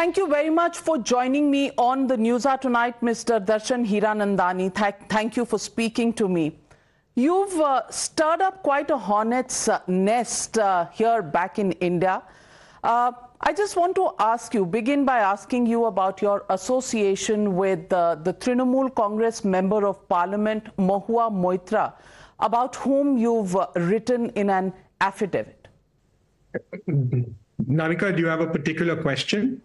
Thank you very much for joining me on the News Hour tonight, Mr. Darshan Hiranandani. Thank you for speaking to me. You've stirred up quite a hornet's nest here back in India. I just want to begin by asking you about your association with the Trinamool Congress Member of Parliament, Mahua Moitra, about whom you've written in an affidavit. Navika, do you have a particular question?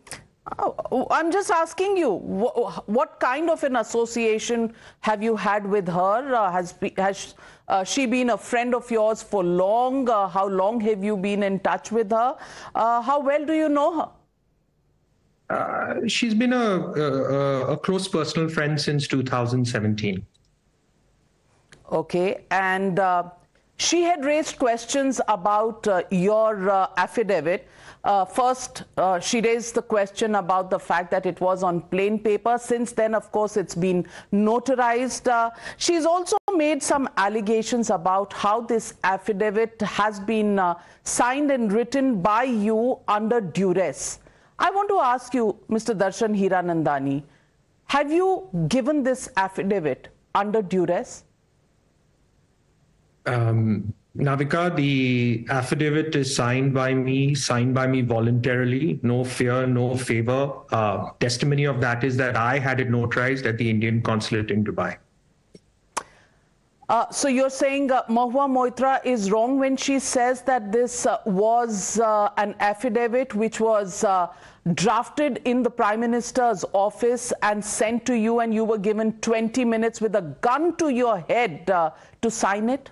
I'm just asking you, what kind of an association have you had with her? Has she been a friend of yours for long? How long have you been in touch with her? How well do you know her? She's been a close personal friend since 2017. Okay, and she had raised questions about your affidavit. First, she raised the question about the fact that it was on plain paper. Since then, of course, it's been notarized. She's also made some allegations about how this affidavit has been signed and written by you under duress. I want to ask you, Mr. Darshan Hiranandani, have you given this affidavit under duress? Navika, the affidavit is signed by me voluntarily, no fear, no favor. Testimony of that is that I had it notarized at the Indian consulate in Dubai. So you're saying Mahua Moitra is wrong when she says that this was an affidavit which was drafted in the Prime Minister's office and sent to you, and you were given 20 minutes with a gun to your head to sign it?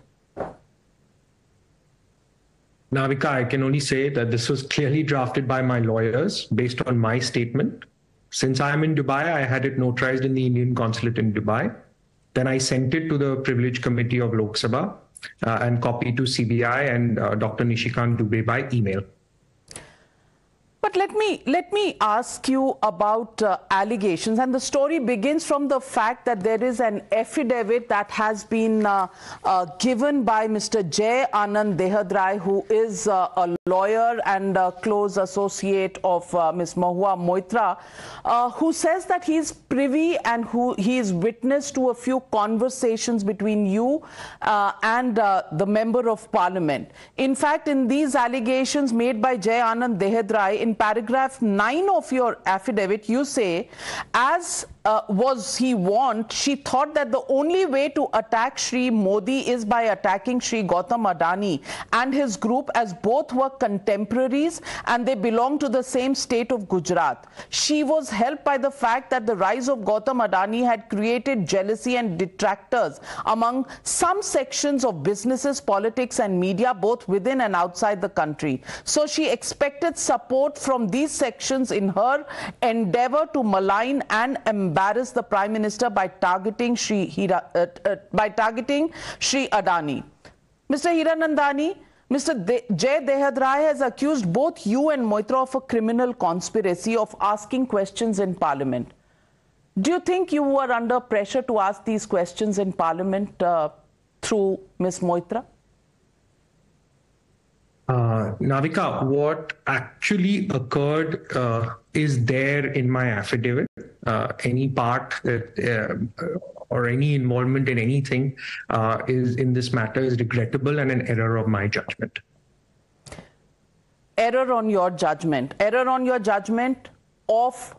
Navika, I can only say that this was clearly drafted by my lawyers based on my statement. Since I'm in Dubai, I had it notarized in the Indian consulate in Dubai. Then I sent it to the Privilege Committee of Lok Sabha and copied to CBI and Dr. Nishikant Dubey by email. But let me ask you about allegations, and the story begins from the fact that there is an affidavit that has been given by Mr. Jai Anand Dehadrai, who is a lawyer and a close associate of Ms. Mahua Moitra, who says that he is privy and he is witness to a few conversations between you and the Member of Parliament. In fact, in these allegations made by Jai Anand Dehadrai, in paragraph 9 of your affidavit, you say, as was he warned, she thought that the only way to attack Shri Modi is by attacking Shri Gautam Adani and his group, as both were contemporaries and they belong to the same state of Gujarat. She was helped by the fact that the rise of Gautam Adani had created jealousy and detractors among some sections of businesses, politics and media, both within and outside the country. So she expected support from these sections in her endeavor to malign and embarrass the Prime Minister by targeting Shri Adani. Mr. Hiranandani, Mr. Jai Dehadrai has accused both you and Moitra of a criminal conspiracy of asking questions in Parliament. Do you think you were under pressure to ask these questions in Parliament through Ms. Moitra? Navika, what actually occurred is there in my affidavit. Any part or any involvement in anything is in this matter is regrettable and an error of my judgment. Error on your judgment. Error on your judgment of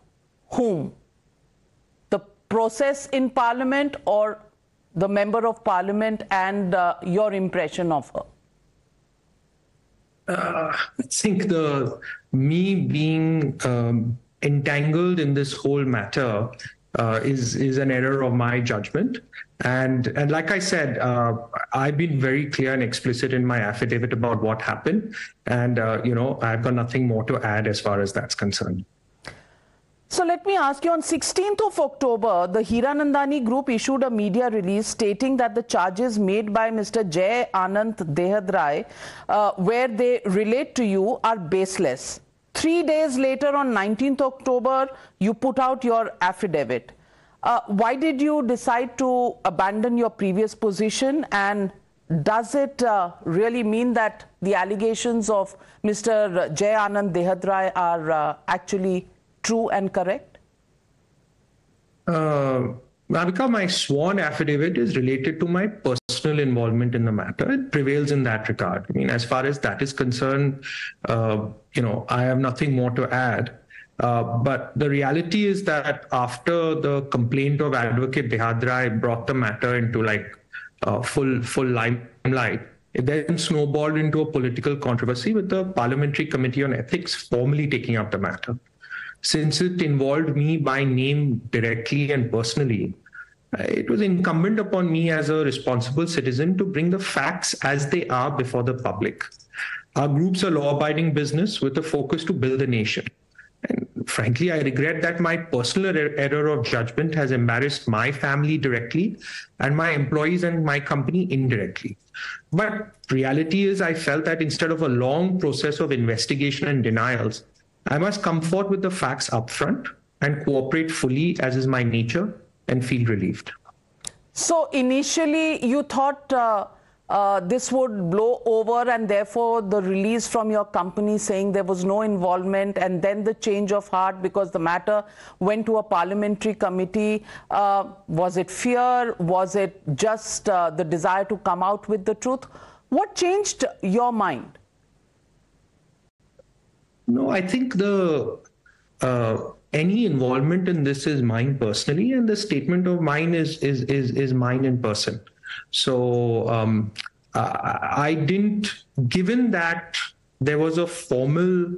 whom? The process in Parliament or the Member of Parliament and your impression of her? I think me being entangled in this whole matter is an error of my judgment. And like I said, I've been very clear and explicit in my affidavit about what happened. And, I've got nothing more to add as far as that's concerned. So let me ask you, on 16th of October, the Hiranandani Group issued a media release stating that the charges made by Mr. Jai Anand Dehadrai, where they relate to you, are baseless. 3 days later, on 19th October, you put out your affidavit. Why did you decide to abandon your previous position, and does it really mean that the allegations of Mr. Jai Anand Dehadrai are actually true and correct? Navika, my sworn affidavit is related to my personal involvement in the matter. It prevails in that regard. I mean, as far as that is concerned, I have nothing more to add. But the reality is that after the complaint of Advocate Behadra brought the matter into full limelight, it then snowballed into a political controversy with the Parliamentary Committee on Ethics formally taking up the matter. Since it involved me by name directly and personally, it was incumbent upon me as a responsible citizen to bring the facts as they are before the public. Our group's a law-abiding business with a focus to build a nation. And frankly, I regret that my personal error of judgment has embarrassed my family directly and my employees and my company indirectly. But reality is I felt that instead of a long process of investigation and denials, I must come forth with the facts upfront and cooperate fully, as is my nature, and feel relieved. So initially you thought this would blow over, and therefore the release from your company saying there was no involvement, and then the change of heart because the matter went to a parliamentary committee. Was it fear? Was it just the desire to come out with the truth? What changed your mind? No, I think any involvement in this is mine personally, and the statement of mine is mine in person. So I didn't, given that there was a formal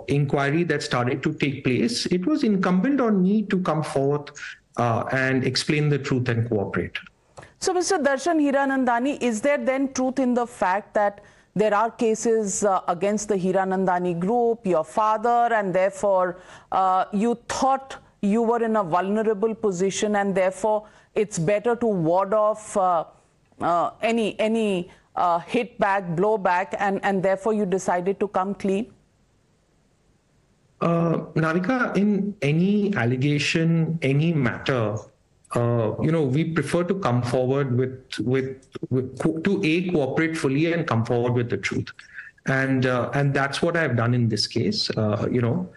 inquiry that started to take place, it was incumbent on me to come forth and explain the truth and cooperate. So, Mr. Darshan Hiranandani, is there then truth in the fact that there are cases against the Hiranandani Group, your father, and therefore you thought you were in a vulnerable position, and therefore it's better to ward off any hit back, blowback, and therefore you decided to come clean? Navika, in any allegation, any matter, we prefer to come forward to cooperate fully and come forward with the truth. And that's what I've done in this case. In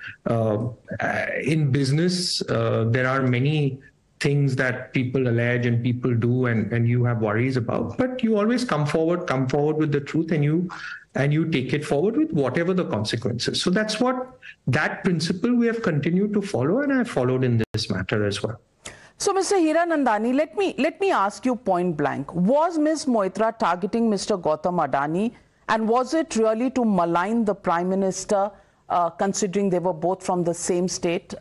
business, there are many things that people allege and people do and you have worries about, but you always come forward with the truth, and you take it forward with whatever the consequences. So that principle we have continued to follow, and I have followed in this matter as well. So, Mr. Hiranandani, let me ask you point blank. Was Ms. Moitra targeting Mr. Gautam Adani, and was it really to malign the Prime Minister, considering they were both from the same state?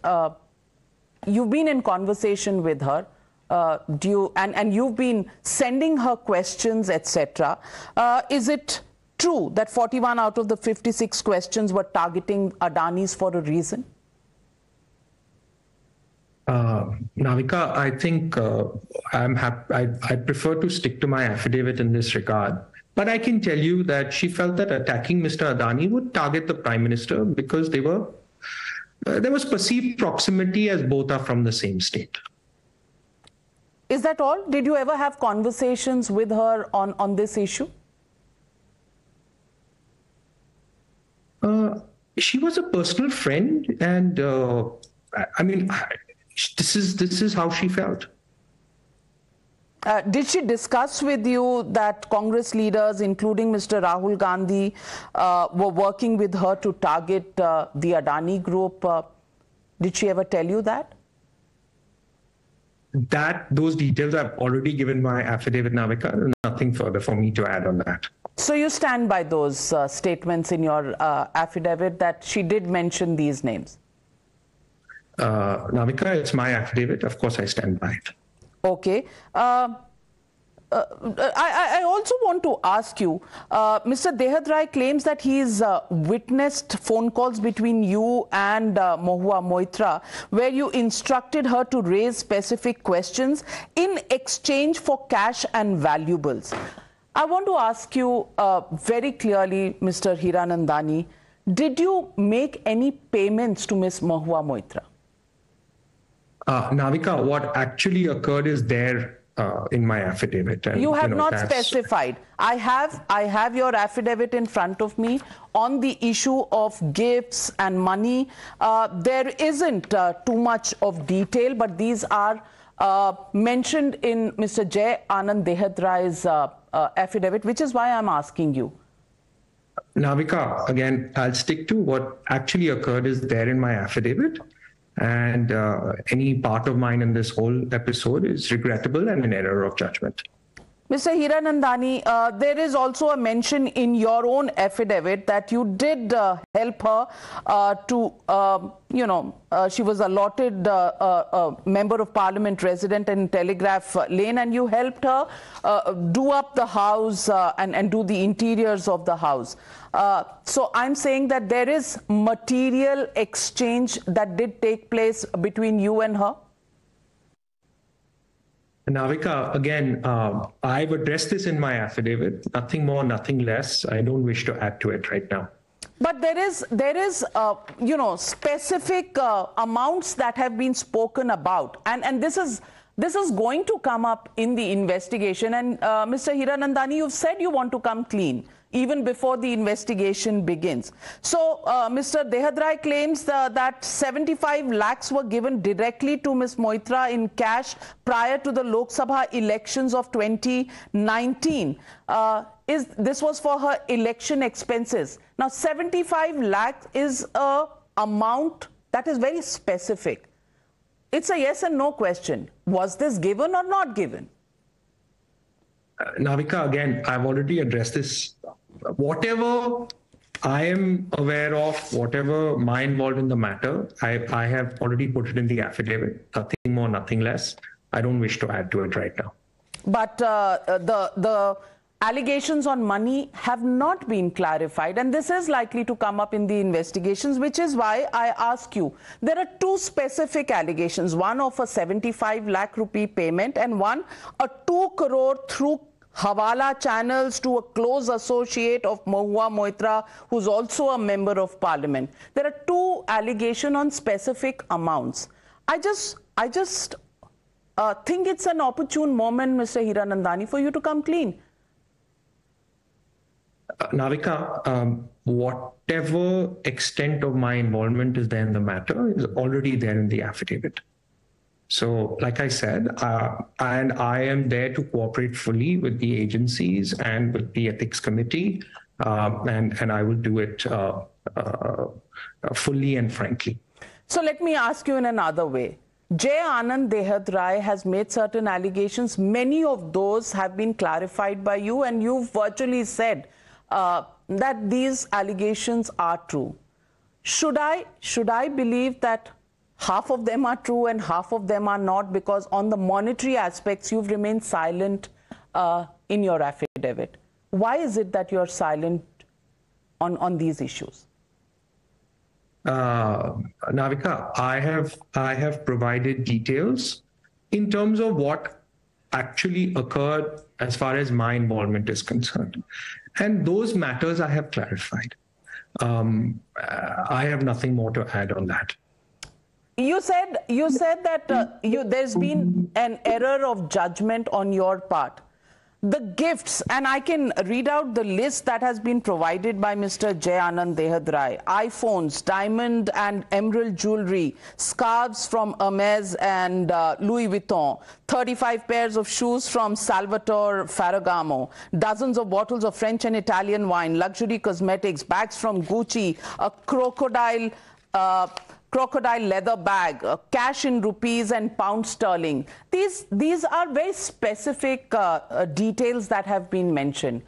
You've been in conversation with her, and you've been sending her questions, etc. Is it true that 41 out of the 56 questions were targeting Adani's for a reason? Navika, I think I prefer to stick to my affidavit in this regard. But I can tell you that she felt that attacking Mr. Adani would target the Prime Minister because there was perceived proximity, as both are from the same state. Is that all? Did you ever have conversations with her on this issue? She was a personal friend, and this is how she felt. Did she discuss with you that Congress leaders, including Mr. Rahul Gandhi, were working with her to target the Adani Group? Did she ever tell you that? Those details I've already given my affidavit, Navika. Nothing further for me to add on that. So you stand by those statements in your affidavit that she did mention these names? Navika, it's my affidavit. Of course, I stand by it. Okay. I also want to ask you, Mr. Behadra claims that he's witnessed phone calls between you and Mahua Moitra, where you instructed her to raise specific questions in exchange for cash and valuables. I want to ask you very clearly, Mr. Hiranandani, did you make any payments to Ms. Mahua Moitra? Navika, what actually occurred is there in my affidavit. And, you have not specified. I have your affidavit in front of me on the issue of gifts and money. There isn't too much of detail, but these are mentioned in Mr. J. Anand Dehadrai's affidavit, which is why I'm asking you. Navika, again, I'll stick to what actually occurred is there in my affidavit. And any part of mine in this whole episode is regrettable and an error of judgment. Mr. Hiranandani, there is also a mention in your own affidavit that you did help her she was allotted a member of parliament resident in Telegraph Lane, and you helped her do up the house and do the interiors of the house. So I'm saying that there is material exchange that did take place between you and her? Navika, again, I've addressed this in my affidavit. Nothing more, nothing less. I don't wish to add to it right now. But there is specific amounts that have been spoken about, and this is going to come up in the investigation. And Mr. Hiranandani, you've said you want to come clean even before the investigation begins. So Mr. Dehadrai claims that 75 lakhs were given directly to Ms. Moitra in cash prior to the Lok Sabha elections of 2019. This was for her election expenses. Now 75 lakhs is a amount that is very specific. It's a yes and no question. Was this given or not given? Navika, again, I've already addressed this. Whatever I am aware of, whatever my involved in the matter, I have already put it in the affidavit. Nothing more, nothing less. I don't wish to add to it right now. But the allegations on money have not been clarified, and this is likely to come up in the investigations, which is why I ask you. There are two specific allegations, one of a 75 lakh rupee payment and one a 2 crore through Hawala channels to a close associate of Mahua Moitra, who's also a member of parliament. There are two allegations on specific amounts. I just think it's an opportune moment, Mr. Hiranandani, for you to come clean. Navika, whatever extent of my involvement is there in the matter is already there in the affidavit. So, like I said, and I am there to cooperate fully with the agencies and with the ethics committee, and I will do it fully and frankly. So let me ask you in another way. J. Anand Dehadrai has made certain allegations. Many of those have been clarified by you, and you've virtually said that these allegations are true. Should I believe that half of them are true and half of them are not, because on the monetary aspects you've remained silent in your affidavit? Why is it that you're silent on these issues? Navika, I have provided details in terms of what actually occurred as far as my involvement is concerned, and those matters I have clarified. I have nothing more to add on that. You said that there's been an error of judgment on your part. The gifts, and I can read out the list that has been provided by Mr. J. Anand Dehadrai: iPhones, diamond and emerald jewelry, scarves from Hermes and Louis Vuitton, 35 pairs of shoes from Salvatore Ferragamo, dozens of bottles of French and Italian wine, luxury cosmetics, bags from Gucci, a crocodile leather bag, cash in rupees and pounds sterling. These are very specific details that have been mentioned.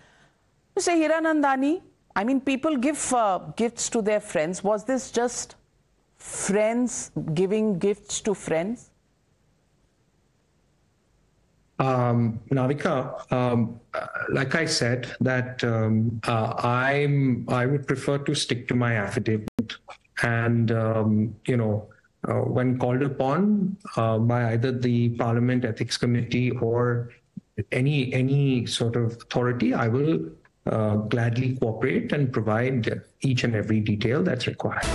Mr. Hiranandani, I mean, people give gifts to their friends. Was this just friends giving gifts to friends? Navika, like I said, that I would prefer to stick to my affidavit. And, when called upon by either the Parliament Ethics Committee or any sort of authority, I will gladly cooperate and provide each and every detail that's required.